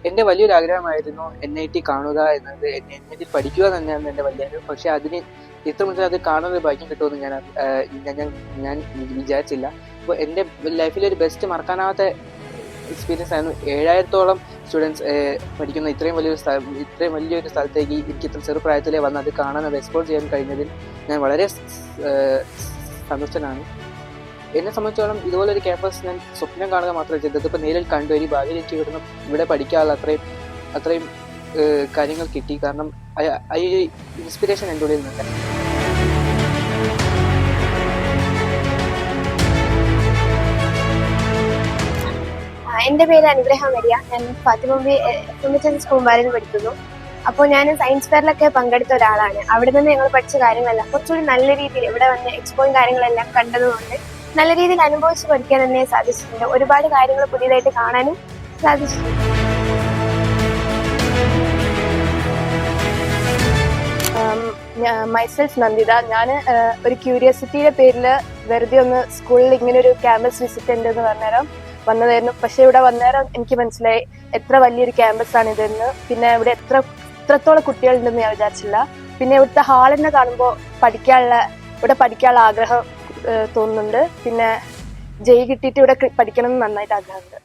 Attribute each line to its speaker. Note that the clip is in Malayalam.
Speaker 1: എൻ്റെ വലിയൊരു ആഗ്രഹമായിരുന്നു NIT കാണുക എന്നത്, NIT പഠിക്കുക തന്നെയാണ് എൻ്റെ വലിയ ആഗ്രഹം. പക്ഷെ അതിന് ഇത്ര മുതൽ അത് കാണുന്ന ഒരു ഭാഗ്യം കിട്ടുമെന്ന് ഞാൻ വിചാരിച്ചില്ല. അപ്പോൾ എൻ്റെ ലൈഫിലെ ഒരു ബെസ്റ്റ് മറക്കാനാവാത്ത എക്സ്പീരിയൻസ് ആയിരുന്നു. 7000-ഓളം സ്റ്റുഡൻസ് പഠിക്കുന്ന ഇത്രയും വലിയൊരു സ്ഥലത്തേക്ക് എനിക്ക് ഇത്ര ചെറുപ്രായത്തിലേ വന്ന് അത് കാണാൻ, അത് എക്സ്പ്ലോർ ചെയ്യാൻ കഴിഞ്ഞതിൽ ഞാൻ വളരെ സന്തുഷ്ടനാണ്. എന്നെ സംബന്ധിച്ചോളം ഇതുപോലൊരു ക്യാമ്പസ് ഞാൻ സ്വപ്നം കാണുക മാത്രമേ ചെയ്തത്. ഇപ്പോൾ നേരിൽ കണ്ടു. ഈ ഭാവിയിൽ എനിക്ക് ഇവിടെ പഠിക്കാനുള്ള അത്രയും കാര്യങ്ങൾ കിട്ടി. കാരണം ഈ ഇൻസ്പിറേഷൻ എൻ്റെ ഉള്ളിൽ നിന്നുണ്ട്.
Speaker 2: എൻ്റെ പേര് അനുഗ്രഹം വരിക. ഞാൻ ഫാത്തിമബി കൂമ്പാരയിൽ പഠിക്കുന്നു. അപ്പോൾ ഞാൻ സയൻസ് ഫെയറിലൊക്കെ പങ്കെടുത്ത ഒരാളാണ്. അവിടെ നിന്ന് ഞങ്ങൾ പഠിച്ച കാര്യങ്ങളെല്ലാം കുറച്ചുകൂടി നല്ല രീതിയിൽ ഇവിടെ വന്ന് എക്സ്പോയും കാര്യങ്ങളെല്ലാം കണ്ടതുകൊണ്ട് നല്ല രീതിയിൽ അനുഭവിച്ച് പഠിക്കാൻ തന്നെ സാധിച്ചിട്ടുണ്ട്. ഒരുപാട് കാര്യങ്ങൾ പുതിയതായിട്ട് കാണാനും സാധിച്ചിട്ടുണ്ട്.
Speaker 3: മൈസെൽഫ് നന്ദിത. ഞാൻ ഒരു ക്യൂരിയോസിറ്റിയുടെ പേരിൽ വെറുതെ ഒന്ന് സ്കൂളിൽ ഇങ്ങനെ ഒരു ക്യാമ്പസ് വിസിറ്റ് ഉണ്ടെന്ന് പറഞ്ഞേരം വന്നതായിരുന്നു. പക്ഷെ ഇവിടെ വന്നേരം എനിക്ക് മനസ്സിലായി എത്ര വലിയൊരു ക്യാമ്പസ് ആണ് ഇതെന്ന്. പിന്നെ ഇവിടെ എത്രത്തോളം കുട്ടികളുണ്ടെന്ന് ഞാൻ വിചാരിച്ചില്ല. പിന്നെ ഇവിടുത്തെ ഹാളിനെ കാണുമ്പോൾ ഇവിടെ പഠിക്കാനുള്ള ആഗ്രഹം തോന്നുന്നുണ്ട്. പിന്നെ ജയ് കിട്ടിയിട്ട് ഇവിടെ പഠിക്കണം എന്ന് നന്നായിട്ട് ആഗ്രഹമുണ്ട്.